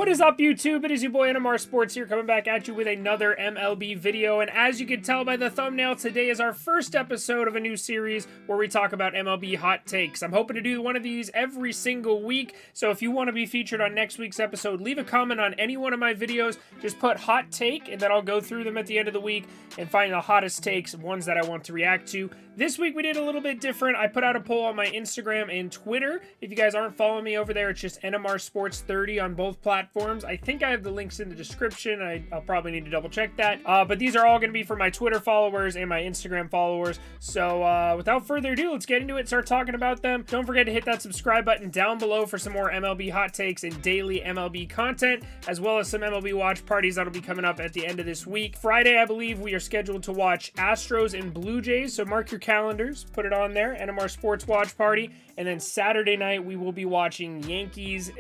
What is up, YouTube? It is your boy NMR Sports here, coming back at you with another MLB video. And as you can tell by the thumbnail, today is our first episode of a new series where we talk about MLB Hot Takes. I'm hoping to do one of these every single week, so if you want to be featured on next week's episode, leave a comment on any one of my videos. Just put Hot Take, and then I'll go through them at the end of the week and find the hottest takes, ones that I want to react to. This week we did a little bit different. I put out a poll on my Instagram and Twitter. If you guys aren't following me over there, it's just NMR Sports 30 on both platforms. I think I have the links in the description. I'll probably need to double check that. But these are all going to be for my Twitter followers and my Instagram followers. So without further ado, let's get into it, start talking about them. Don't forget to hit that subscribe button down below for some more MLB Hot Takes and daily MLB content, as well as some MLB watch parties that'll be coming up at the end of this week. Friday, I believe, we are scheduled to watch Astros and Blue Jays, so mark your calendars, put it on there, NMR Sports Watch Party. And then Saturday night, we will be watching Dodgers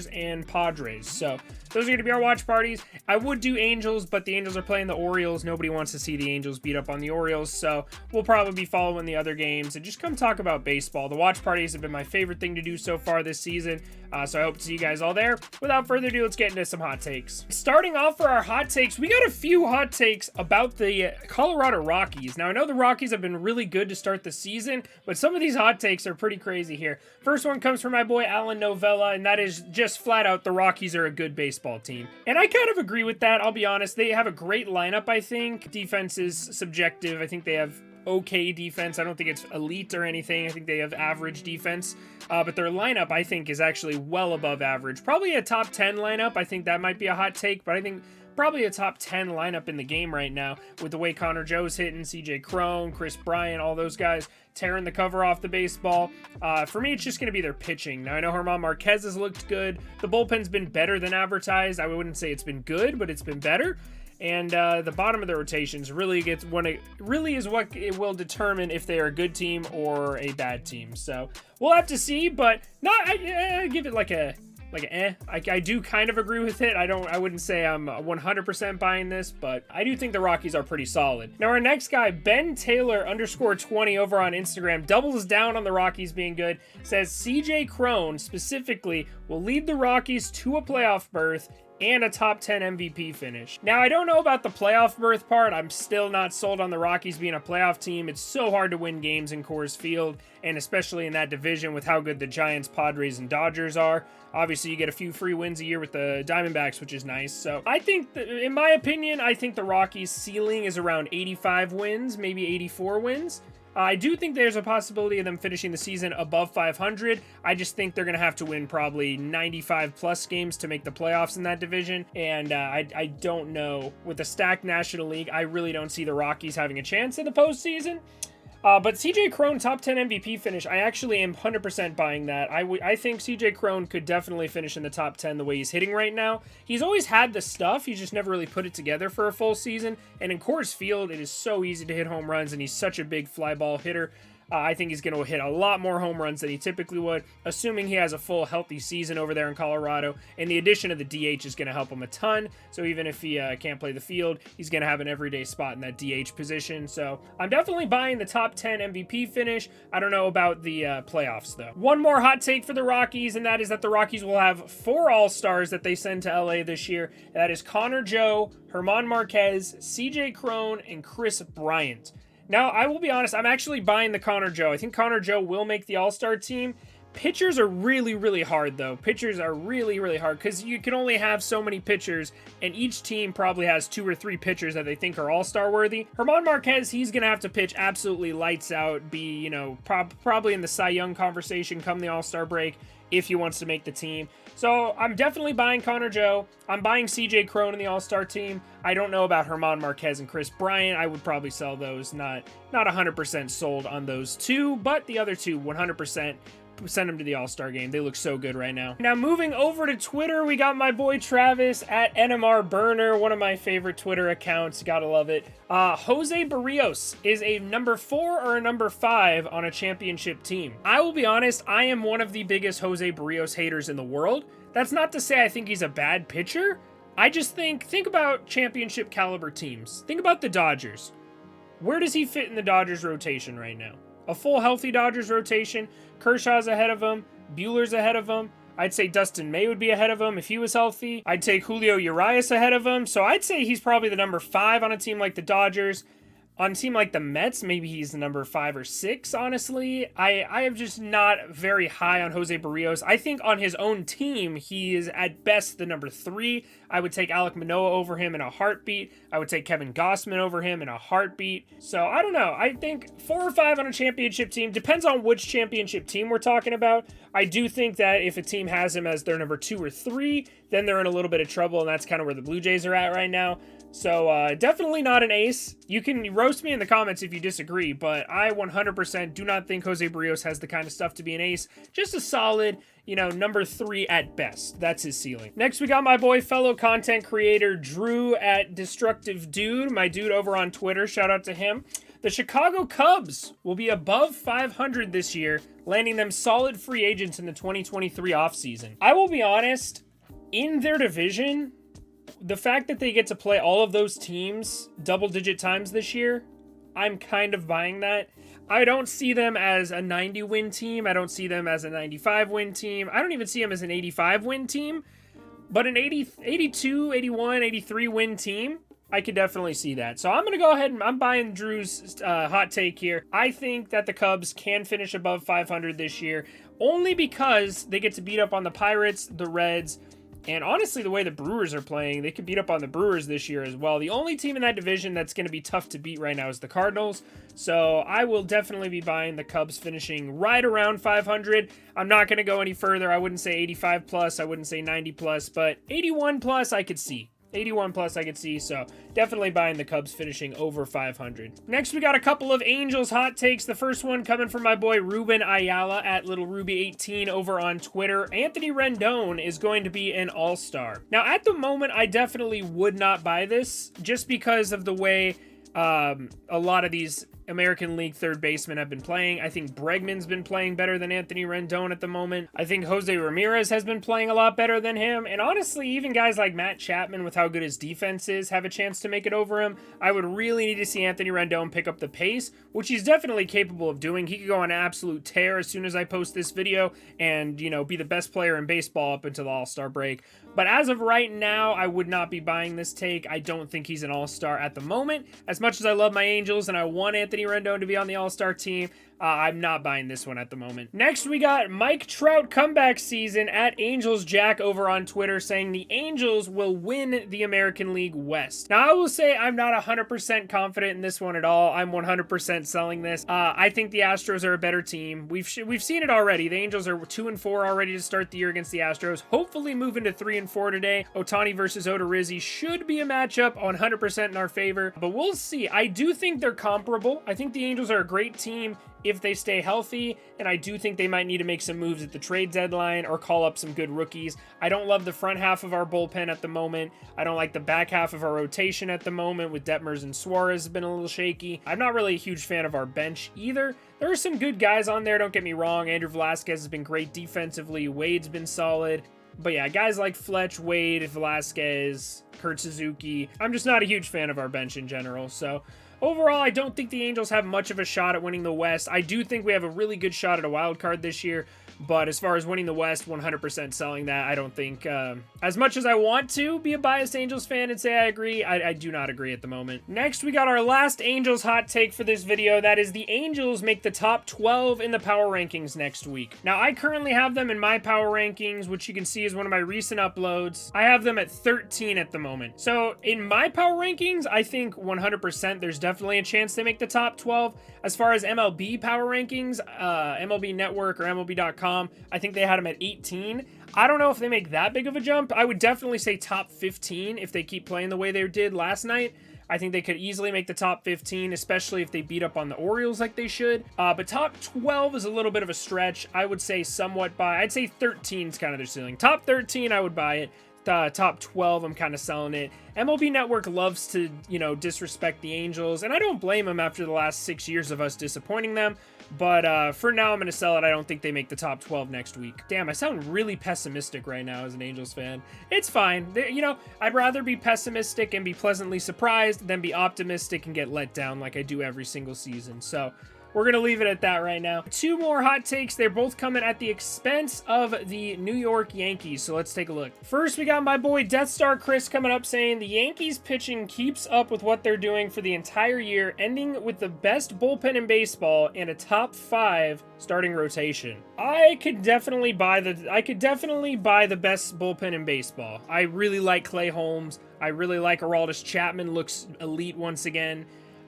and Padres. So those are going to be our watch parties. I would do Angels, but the Angels are playing the Orioles. Nobody wants to see the Angels beat up on the Orioles, so we'll probably be following the other games and just come talk about baseball. The watch parties have been my favorite thing to do so far this season, so I hope to see you guys all there. Without further ado, let's get into some hot takes. Starting off for our hot takes, we got a few hot takes about the Colorado Rockies. Now, I know the Rockies have been really good to start the season, but some of these hot takes are pretty crazy here. First one comes from my boy Alan Novella, and that is just flat out the Rockies are a good baseball team. And I kind of agree with that, I'll be honest. They have a great lineup, I think. Defense is subjective. I think they have okay defense. I don't think it's elite or anything. I think they have average defense, but their lineup, I think, is actually well above average. Probably a top 10 lineup. I think that might be a hot take, but I think probably a top 10 lineup in the game right now with the way Connor Joe's hitting, CJ Cron, Kris Bryant, all those guys tearing the cover off the baseball. For me, it's just going to be their pitching. Now, I know Marquez has looked good. The bullpen's been better than advertised. I wouldn't say it's been good, but it's been better. And the bottom of the rotations really is what it will determine if they are a good team or a bad team. So we'll have to see, but I give it like a eh. I do kind of agree with it. I wouldn't say I'm 100% buying this, but I do think the Rockies are pretty solid. Now, our next guy, Ben Taylor _20 over on Instagram, doubles down on the Rockies being good, says CJ Cron specifically will lead the Rockies to a playoff berth and a top 10 MVP finish. Now, I don't know about the playoff berth part. I'm still not sold on the Rockies being a playoff team. It's so hard to win games in Coors Field, and especially in that division with how good the Giants, Padres, and Dodgers are. Obviously, you get a few free wins a year with the Diamondbacks, which is nice. So I think, in my opinion, I think the Rockies' ceiling is around 85 wins, maybe 84 wins. I do think there's a possibility of them finishing the season above 500. I just think they're going to have to win probably 95 plus games to make the playoffs in that division. And I don't know. With the stacked National League, I really don't see the Rockies having a chance in the postseason. But CJ Cron top 10 MVP finish, I actually am 100% buying that. I think CJ Cron could definitely finish in the top 10 the way he's hitting right now. He's always had the stuff, he's just never really put it together for a full season. And in Coors Field, it is so easy to hit home runs, and he's such a big fly ball hitter. I think he's going to hit a lot more home runs than he typically would, assuming he has a full healthy season over there in Colorado. And the addition of the DH is going to help him a ton. So even if he can't play the field, he's going to have an everyday spot in that DH position. So I'm definitely buying the top 10 MVP finish. I don't know about the playoffs, though. One more hot take for the Rockies, and that is that the Rockies will have 4 All-Stars that they send to LA this year. And that is Connor Joe, Gerrit Marquez, CJ Cron, and Kris Bryant. Now, I will be honest, I'm actually buying the Connor Joe. I think Connor Joe will make the All-Star team. Pitchers are really, really hard, though. Pitchers are really, really hard because you can only have so many pitchers, and each team probably has 2 or 3 pitchers that they think are All-Star worthy. Gerrit Marquez, he's going to have to pitch absolutely lights out, be, probably in the Cy Young conversation come the All-Star break if he wants to make the team. So I'm definitely buying Connor Joe. I'm buying CJ Cron in the All-Star team. I don't know about Gerrit Marquez and Kris Bryant. I would probably sell those. Not 100% sold on those two, but the other two, 100%. Send them to the All-Star game. They look so good right now. Now, moving over to Twitter, we got my boy Travis at NMR Burner, one of my favorite Twitter accounts. Gotta love it. Jose Barrios is a number 4 or a number 5 on a championship team. I will be honest, I am one of the biggest Jose Barrios haters in the world. That's not to say I think he's a bad pitcher. I just think about championship caliber teams. Think about the Dodgers. Where does he fit in the Dodgers rotation right now? A full healthy Dodgers rotation. Kershaw's ahead of him. Buehler's ahead of him. I'd say Dustin May would be ahead of him if he was healthy. I'd take Julio Urias ahead of him. So I'd say he's probably the number 5 on a team like the Dodgers. On a team like the Mets, maybe he's the number 5 or 6, honestly. I am just not very high on Jose Barrios. I think on his own team, he is at best the number 3. I would take Alek Manoah over him in a heartbeat. I would take Kevin Gausman over him in a heartbeat. So I don't know. I think 4 or 5 on a championship team. Depends on which championship team we're talking about. I do think that if a team has him as their number 2 or 3, then they're in a little bit of trouble, and that's kind of where the Blue Jays are at right now. So definitely not an ace. You can roast me in the comments if you disagree, but I 100% do not think Jose Barrios has the kind of stuff to be an ace. Just a solid, number 3 at best. That's his ceiling. Next, we got my boy, fellow content creator, Drew at Destructive Dude, my dude over on Twitter. Shout out to him. The Chicago Cubs will be above 500 this year, landing them solid free agents in the 2023 offseason. I will be honest, in their division, the fact that they get to play all of those teams double-digit times this year, I'm kind of buying that. I don't see them as a 90-win team. I don't see them as a 95-win team. I don't even see them as an 85-win team. But an 82, 81, 83-win team, I could definitely see that. So I'm going to go ahead and I'm buying Drew's hot take here. I think that the Cubs can finish above 500 this year, only because they get to beat up on the Pirates, the Reds, and honestly, the way the Brewers are playing, they could beat up on the Brewers this year as well. The only team in that division that's going to be tough to beat right now is the Cardinals. So I will definitely be buying the Cubs finishing right around 500. I'm not going to go any further. I wouldn't say 85 plus. I wouldn't say 90 plus, but 81 plus I could see. 81 plus I could see, so definitely buying the Cubs finishing over 500. Next, we got a couple of Angels hot takes. The first one coming from my boy Ruben Ayala at Little Ruby18 over on Twitter. Anthony Rendon is going to be an all-star. Now, at the moment, I definitely would not buy this just because of the way a lot of these American League third basemen have been playing. I think Bregman's been playing better than Anthony Rendon at the moment. I think Jose Ramirez has been playing a lot better than him. And honestly, even guys like Matt Chapman, with how good his defense is, have a chance to make it over him. I would really need to see Anthony Rendon pick up the pace, which he's definitely capable of doing. He could go on an absolute tear as soon as I post this video and, be the best player in baseball up until the All-Star break. But as of right now, I would not be buying this take. I don't think he's an all-star at the moment. As much as I love my Angels and I want Anthony Rendon to be on the all-star team, I'm not buying this one at the moment. Next, we got Mike Trout comeback season at Angels Jack over on Twitter saying the Angels will win the American League West. Now, I will say I'm not 100% confident in this one at all. I'm 100% selling this. I think the Astros are a better team. We've seen it already. The Angels are 2-4 already to start the year against the Astros. Hopefully move into 3-4 today. Ohtani versus Odorizzi should be a matchup 100% in our favor, but we'll see. I do think they're comparable. I think the Angels are a great team if they stay healthy, and I do think they might need to make some moves at the trade deadline or call up some good rookies. I don't love the front half of our bullpen at the moment. I don't like the back half of our rotation at the moment with Detmers and Suarez has been a little shaky. I'm not really a huge fan of our bench either. There are some good guys on there, don't get me wrong. Andrew Velasquez has been great defensively. Wade's been solid. But yeah, guys like Fletch, Wade, Velasquez, Kurt Suzuki. I'm just not a huge fan of our bench in general, so overall, I don't think the Angels have much of a shot at winning the West. I do think we have a really good shot at a wild card this year, but as far as winning the West, 100% selling that. I don't think, as much as I want to be a biased Angels fan and say I agree, I do not agree at the moment. Next, we got our last Angels hot take for this video. That is the Angels make the top 12 in the Power Rankings next week. Now, I currently have them in my Power Rankings, which you can see is one of my recent uploads. I have them at 13 at the moment. So in my Power Rankings, I think 100% there's definitely a chance they make the top 12. As far as MLB Power Rankings, MLB Network or MLB.com, I think they had them at 18. I don't know if they make that big of a jump. I would definitely say top 15 if they keep playing the way they did last night. I think they could easily make the top 15, especially if they beat up on the Orioles like they should. But top 12 is a little bit of a stretch. I would say somewhat I'd say 13 is kind of their ceiling. Top 13, I would buy it. Top 12, I'm kind of selling it. MLB Network loves to, disrespect the Angels, and I don't blame them after the last 6 years of us disappointing them. But for now, I'm going to sell it. I don't think they make the top 12 next week. Damn, I sound really pessimistic right now as an Angels fan. It's fine. I'd rather be pessimistic and be pleasantly surprised than be optimistic and get let down like I do every single season. So we're gonna leave it at that right now. Two more hot takes. They're both coming at the expense of the New York Yankees, so let's take a look. First, we got my boy Death Star Chris coming up saying the Yankees pitching keeps up with what they're doing for the entire year, ending with the best bullpen in baseball and a top 5 starting rotation. I could definitely buy the best bullpen in baseball. I really like Clay Holmes. I really like Aroldis Chapman, looks elite once again.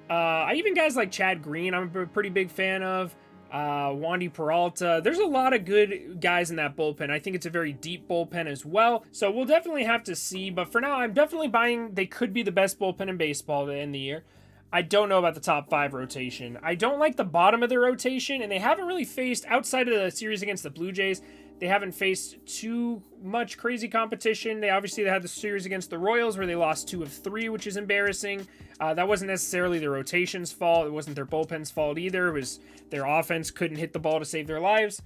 I even guys like Chad Green, I'm a pretty big fan of. Wandy Peralta. There's a lot of good guys in that bullpen. I think it's a very deep bullpen as well. So we'll definitely have to see. But for now, I'm definitely buying they could be the best bullpen in baseball to end the year. I don't know about the top 5 rotation. I don't like the bottom of the rotation, and they haven't really faced, outside of the series against the Blue Jays, they haven't faced too much crazy competition. They had the series against the Royals where they lost 2 of 3, which is embarrassing. That wasn't necessarily the rotation's fault. It wasn't their bullpen's fault either. It was their offense couldn't hit the ball to save their lives.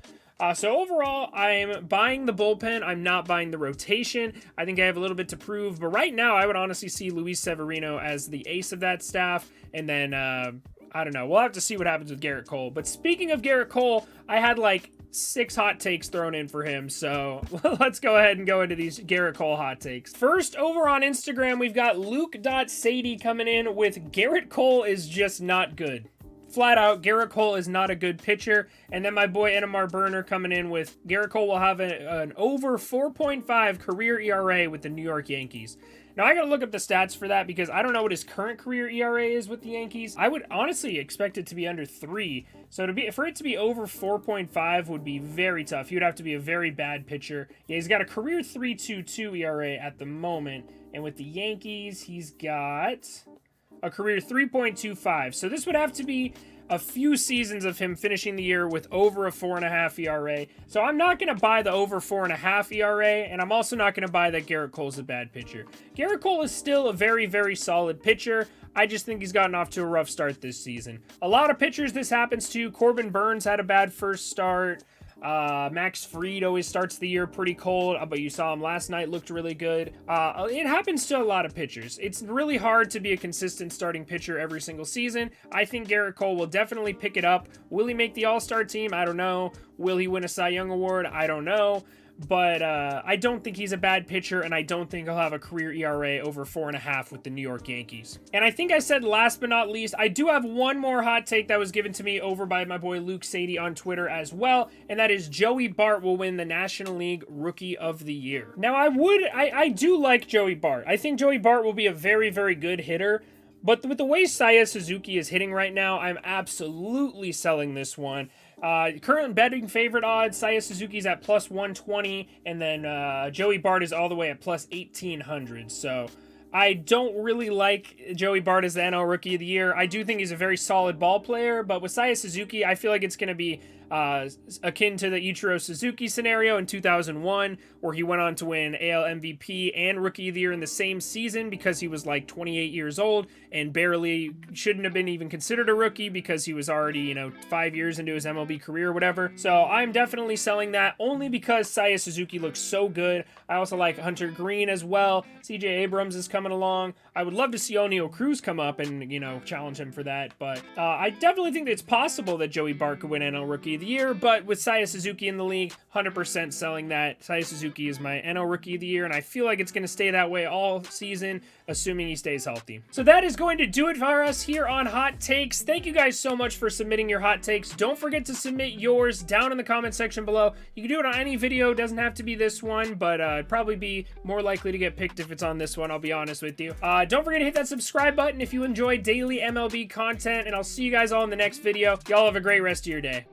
So overall, I'm buying the bullpen. I'm not buying the rotation. I think I have a little bit to prove. But right now, I would honestly see Luis Severino as the ace of that staff. And then, I don't know. We'll have to see what happens with Gerrit Cole. But speaking of Gerrit Cole, I had like 6 hot takes thrown in for him, so let's go ahead and go into these Gerrit Cole hot takes. First, over on Instagram, we've got Luke.Sadie coming in with Gerrit Cole is just not good. Flat out, Gerrit Cole is not a good pitcher. And then my boy Enamar Burner coming in with Gerrit Cole will have an over 4.5 career ERA with the New York Yankees. Now, I got to look up the stats for that because I don't know what his current career ERA is with the Yankees. I would honestly expect it to be under 3. So for it to be over 4.5 would be very tough. He would have to be a very bad pitcher. Yeah, he's got a career 3.22 ERA at the moment. And with the Yankees, he's got a career 3.25. So this would have to be a few seasons of him finishing the year with over a 4.5 ERA. So I'm not going to buy the over 4.5 ERA, and I'm also not going to buy that Gerrit Cole's a bad pitcher. Gerrit Cole is still a very, very solid pitcher. I just think he's gotten off to a rough start this season. A lot of pitchers this happens to. Corbin Burns had a bad first start. Max Fried always starts the year pretty cold, but you saw him last night, looked really good. It happens to a lot of pitchers. It's really hard to be a consistent starting pitcher every single season. I think Gerrit Cole will definitely pick it up. Will he make the All-Star team? I don't know. Will he win a Cy Young Award? I don't know. But I don't think he's a bad pitcher, and I don't think he'll have a career ERA over 4.5 with the New York Yankees. And I think I said last but not least, I do have one more hot take that was given to me over by my boy Luke Sadie on Twitter as well, and that is Joey Bart will win the National League Rookie of the Year. Now, I do like Joey Bart. I think Joey Bart will be a very, very good hitter. But with the way Seiya Suzuki is hitting right now, I'm absolutely selling this one. Current betting favorite odds, Seiya Suzuki's at plus 120, and then Joey Bart is all the way at plus 1,800. So I don't really like Joey Bart as the NL Rookie of the Year. I do think he's a very solid ball player, but with Seiya Suzuki, I feel like it's going to be akin to the Ichiro Suzuki scenario in 2001, where he went on to win AL MVP and Rookie of the Year in the same season because he was like 28 years old and barely shouldn't have been even considered a rookie because he was already, 5 years into his MLB career or whatever. So I'm definitely selling that only because Seiya Suzuki looks so good. I also like Hunter Green as well. CJ Abrams is coming along. I would love to see O'Neal Cruz come up and, challenge him for that. But I definitely think that it's possible that Joey Bart could win NL Rookie of the Year. But with Seiya Suzuki in the league, 100% selling that. Seiya Suzuki is my NL Rookie of the Year, and I feel like it's going to stay that way all season, assuming he stays healthy. So that is going to do it for us here on Hot Takes. Thank you guys so much for submitting your hot takes. Don't forget to submit yours down in the comment section below. You can do it on any video. It doesn't have to be this one, but it'd probably be more likely to get picked if it's on this one, I'll be honest with you. Don't forget to hit that subscribe button if you enjoy daily MLB content, and I'll see you guys all in the next video. Y'all have a great rest of your day.